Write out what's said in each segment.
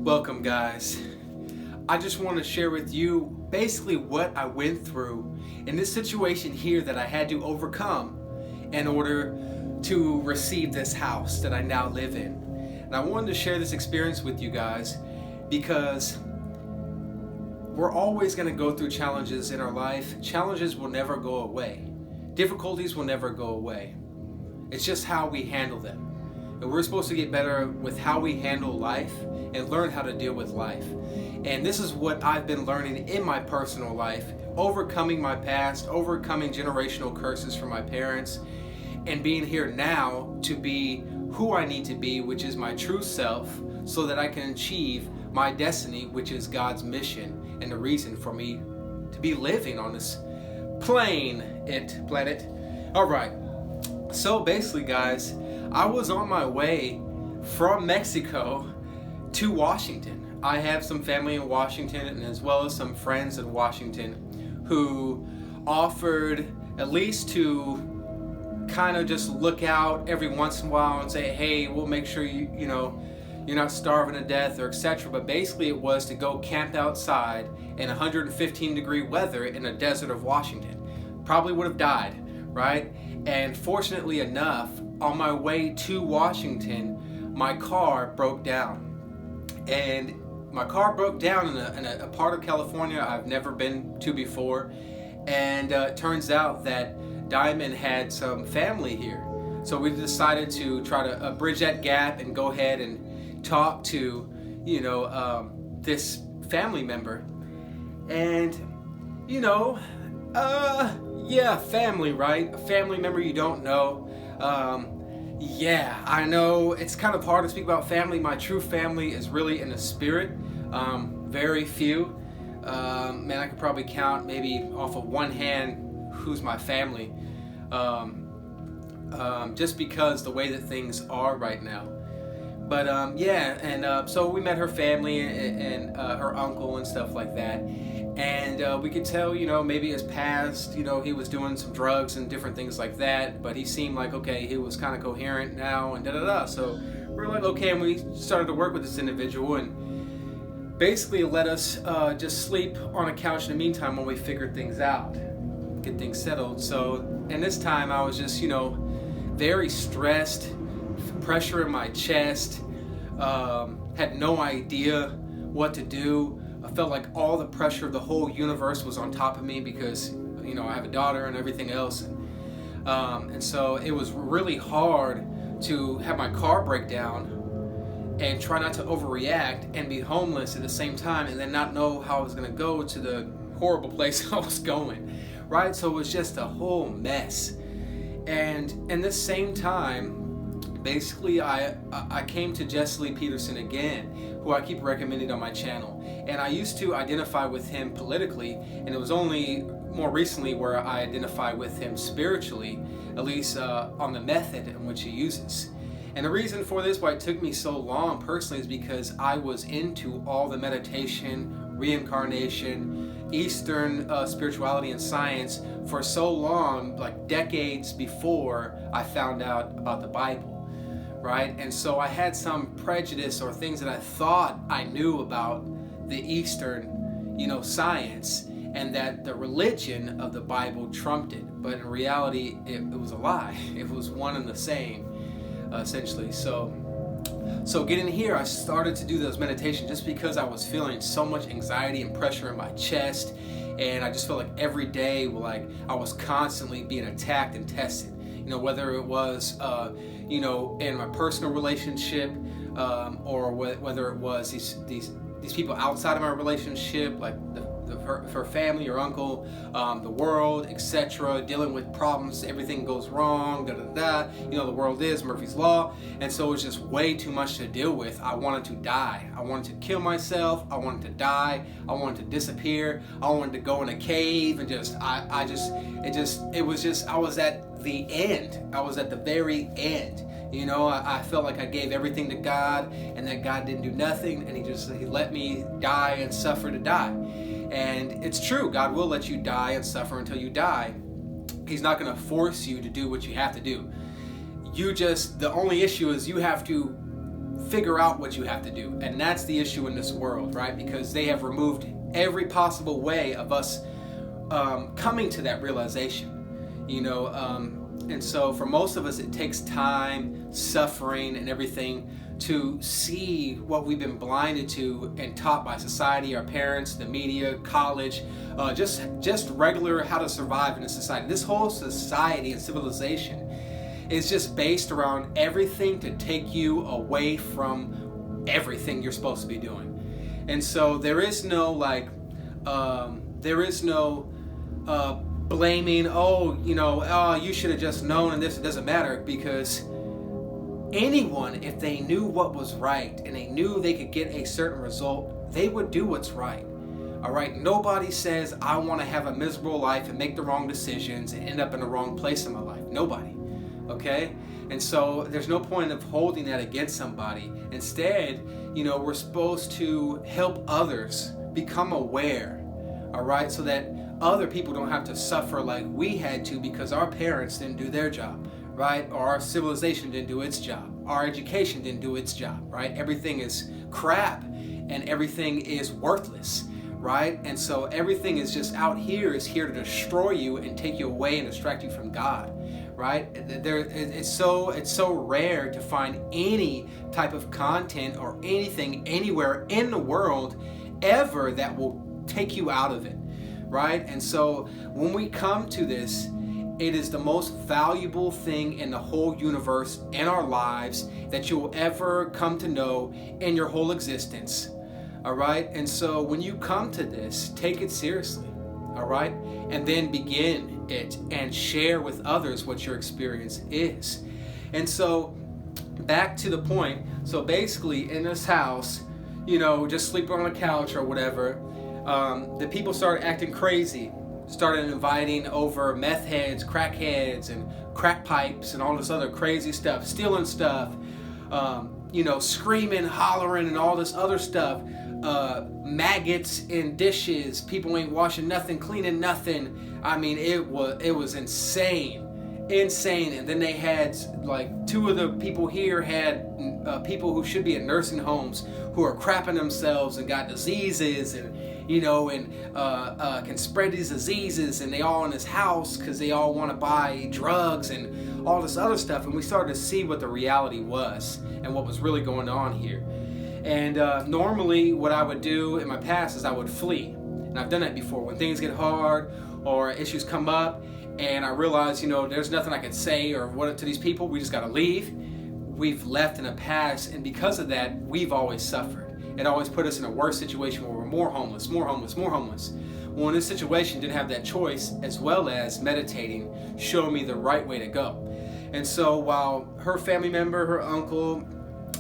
Welcome, guys. I just want to share with you basically what I went through in this situation here that I had to overcome in order to receive this house that I now live in. And I wanted to share this experience with you guys because we're always going to go through challenges in our life. Challenges will never go away. Difficulties will never go away. It's just how we handle them. And we're supposed to get better with how we handle life and learn how to deal with life. And this is what I've been learning in my personal life, overcoming my past, overcoming generational curses from my parents, and being here now to be who I need to be, which is my true self, so that I can achieve my destiny, which is God's mission and the reason for me to be living on this planet. All right. So basically, guys, I was on my way from Mexico to Washington. I have some family in Washington and as well as some friends in Washington who offered at least to kind of just look out every once in a while and say, hey, we'll make sure you're not starving to death or etc. But basically it was to go camp outside in 115 degree weather in the desert of Washington. Probably would have died, right? And fortunately enough, on my way to Washington, my car broke down. And my car broke down in a part of California I've never been to before. And it turns out that Diamond had some family here. So we decided to try to bridge that gap and go ahead and talk to, this family member. And, family, right? A family member you don't know. Yeah, I know it's kind of hard to speak about family. My true family is really in the spirit. Very few. Man, I could probably count maybe off of one hand who's my family. Just because the way that things are right now. But so we met her family and her uncle and stuff like that. And we could tell, maybe his past, he was doing some drugs and different things like that. But he seemed like, okay, he was kind of coherent now and da-da-da. So we're like, okay, and we started to work with this individual and basically let us just sleep on a couch in the meantime while we figured things out, get things settled. So, and this time I was just, very stressed, pressure in my chest, had no idea what to do. I felt like all the pressure of the whole universe was on top of me because, I have a daughter and everything else. And so it was really hard to have my car break down and try not to overreact and be homeless at the same time and then not know how I was going to go to the horrible place I was going, right? So it was just a whole mess. And in the same time, basically I came to Jesse Lee Peterson again, who I keep recommending on my channel. And I used to identify with him politically, and it was only more recently where I identify with him spiritually, at least on the method in which he uses. And the reason for this, why it took me so long personally, is because I was into all the meditation, reincarnation, Eastern spirituality and science for so long, like decades before I found out about the Bible, right? And so I had some prejudice or things that I thought I knew about the Eastern, science, and that the religion of the Bible trumped it. But in reality, it was a lie. It was one and the same, essentially. So getting here, I started to do those meditations just because I was feeling so much anxiety and pressure in my chest, and I just felt like every day, like I was constantly being attacked and tested. Whether it was, in my personal relationship, or whether it was these people outside of my relationship, like her family, her uncle, the world, etc., dealing with problems, everything goes wrong, da-da-da. The world is Murphy's Law. And so it was just way too much to deal with. I wanted to die. I wanted to kill myself. I wanted to die. I wanted to disappear. I wanted to go in a cave and I was at the end. I was at the very end. I felt like I gave everything to God and that God didn't do nothing, and he let me die and suffer to die. And it's true, God will let you die and suffer until you die. He's not going to force you to do what you have to do. The only issue is you have to figure out what you have to do. And that's the issue in this world, right? Because they have removed every possible way of us coming to that realization, and so for most of us, it takes time, suffering, and everything to see what we've been blinded to and taught by society, our parents, the media, college, just regular how to survive in a society. This whole society and civilization is just based around everything to take you away from everything you're supposed to be doing. And so there is no blaming, you should have just known and this, it doesn't matter, because anyone, if they knew what was right and they knew they could get a certain result, they would do what's right. All right, nobody says I want to have a miserable life and make the wrong decisions and end up in the wrong place in my life. Nobody. Okay? And so there's no point of holding that against somebody. Instead, we're supposed to help others become aware, all right, so that other people don't have to suffer like we had to because our parents didn't do their job, right? Or our civilization didn't do its job. Our education didn't do its job, right? Everything is crap and everything is worthless, right? And so everything is just out here is here to destroy you and take you away and distract you from God, right? It's so rare to find any type of content or anything anywhere in the world ever that will take you out of it, right? And so when we come to this, it is the most valuable thing in the whole universe, in our lives, that you'll ever come to know in your whole existence, all right? And so when you come to this, take it seriously, all right? And then begin it and share with others what your experience is. And so back to the point, so basically in this house, just sleeping on a couch or whatever, the people started acting crazy, started inviting over meth heads, crack heads, and crack pipes and all this other crazy stuff, stealing stuff, screaming, hollering, and all this other stuff, maggots in dishes, people ain't washing nothing, cleaning nothing. I mean, it was insane. And then they had, like, two of the people here had people who should be in nursing homes who are crapping themselves and got diseases and can spread these diseases, and they all in this house because they all want to buy drugs and all this other stuff. And we started to see what the reality was and what was really going on here. And normally what I would do in my past is I would flee. And I've done that before. When things get hard or issues come up and I realize, there's nothing I can say or what to these people, we just got to leave. We've left in the past, and because of that, we've always suffered. It always put us in a worse situation where we're more homeless. Well, in this situation, didn't have that choice, as well as meditating showed me the right way to go. And so while her family member, her uncle,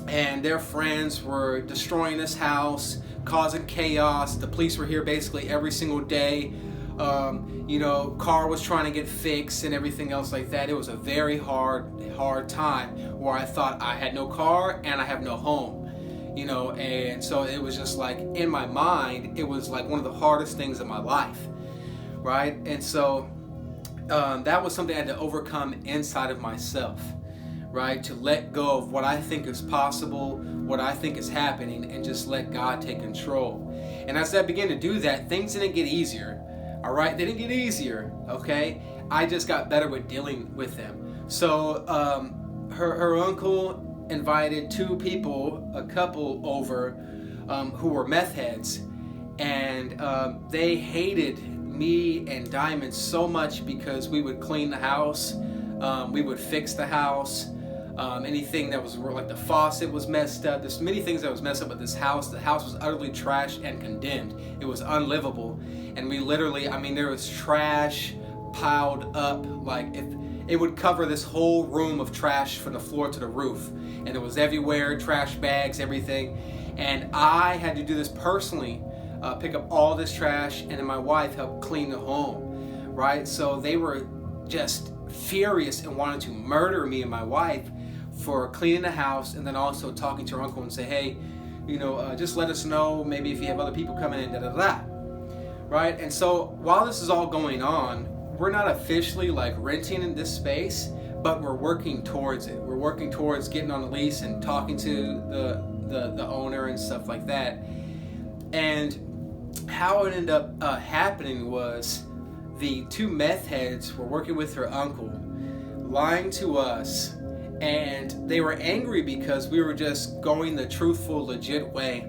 and their friends were destroying this house, causing chaos, the police were here basically every single day, car was trying to get fixed and everything else like that. It was a very hard time where I thought I had no car and I have no home. And so it was just like, in my mind, it was like one of the hardest things in my life, right? And so that was something I had to overcome inside of myself, right? To let go of what I think is possible, what I think is happening, and just let God take control. And as I began to do that, things didn't get easier, all right? They didn't get easier, okay? I just got better with dealing with them. So her uncle invited a couple over who were meth heads, and they hated me and Diamond so much because we would clean the house, we would fix the house, anything that was like the faucet was messed up. There's many things that was messed up with this house. The house was utterly trashed and condemned. It was unlivable, and we literally, there was trash piled up, like if it would cover this whole room of trash from the floor to the roof, and it was everywhere, trash bags, everything. And I had to do this personally, pick up all this trash, and then my wife helped clean the home, right? So they were just furious and wanted to murder me and my wife for cleaning the house, and then also talking to her uncle and say, hey, just let us know maybe if you have other people coming in, right? And so while this is all going on, we're not officially like renting in this space, but we're working towards it. We're working towards getting on the lease and talking to the owner and stuff like that. And how it ended up happening was the two meth heads were working with her uncle, lying to us, and they were angry because we were just going the truthful, legit way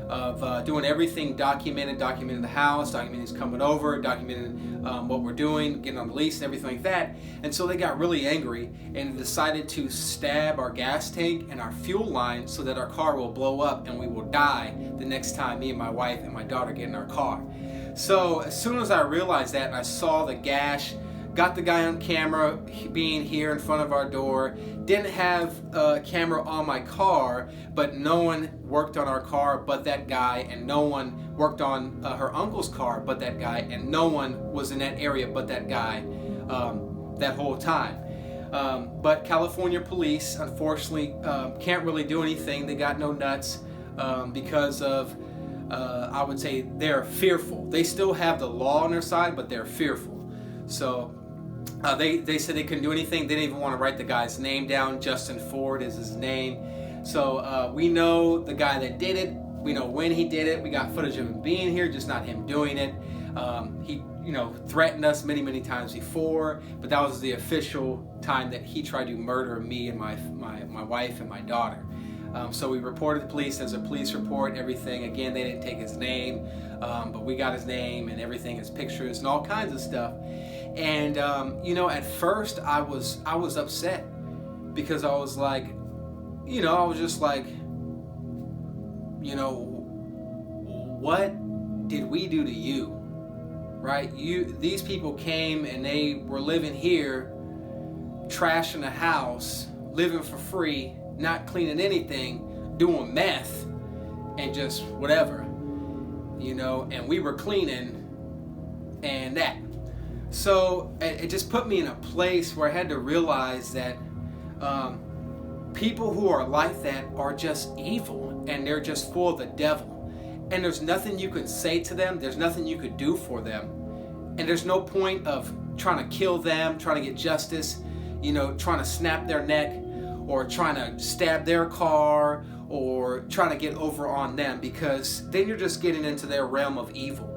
of doing everything documenting the house, documenting who's coming over, documenting what we're doing, getting on the lease and everything like that. And so they got really angry and decided to stab our gas tank and our fuel line so that our car will blow up and we will die the next time me and my wife and my daughter get in our car. So as soon as I realized that and I saw the gash, got the guy on camera being here in front of our door, didn't have a camera on my car, but no one worked on our car but that guy, and no one worked on her uncle's car but that guy, and no one was in that area but that guy that whole time. But California police, unfortunately, can't really do anything. They got no nuts because of, I would say, they're fearful. They still have the law on their side, but they're fearful. So they said they couldn't do anything. They didn't even want to write the guy's name down. Justin Ford is his name. So we know the guy that did it. We know when he did it. We got footage of him being here, just not him doing it. He, threatened us many times before, but that was the official time that he tried to murder me and my wife and my daughter. So we reported the police. There's a police report, everything. Again, they didn't take his name, but we got his name and everything, his pictures and all kinds of stuff. And at first I was upset because I was like, I was just like, what did we do to you? Right? These people came and they were living here, trashing the house, living for free, not cleaning anything, doing meth, and just whatever, and we were cleaning and that. So it just put me in a place where I had to realize that people who are like that are just evil, and they're just full of the devil. And there's nothing you could say to them. There's nothing you could do for them. And there's no point of trying to kill them, trying to get justice, trying to snap their neck, or trying to stab their car, or trying to get over on them, because then you're just getting into their realm of evil.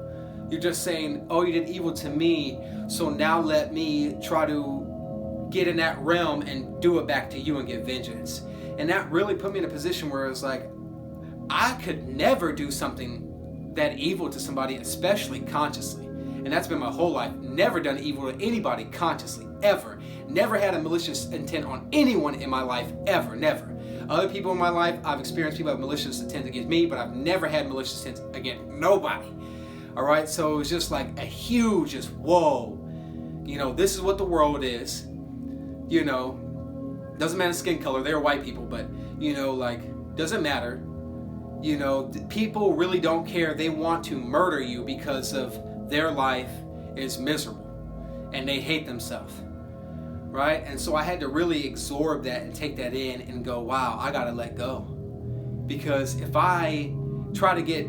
You're just saying, oh, you did evil to me, so now let me try to get in that realm and do it back to you and get vengeance. And that really put me in a position where it was like, I could never do something that evil to somebody, especially consciously. And that's been my whole life. Never done evil to anybody consciously, ever. Never had a malicious intent on anyone in my life, ever, never. Other people in my life, I've experienced people have malicious intent against me, but I've never had malicious intent against nobody. All right, so it was just like a huge, just whoa. This is what the world is. Doesn't matter skin color. They're white people, but doesn't matter. People really don't care. They want to murder you because of their life is miserable and they hate themselves, right? And so I had to really absorb that and take that in and go, wow, I gotta let go, because if I try to get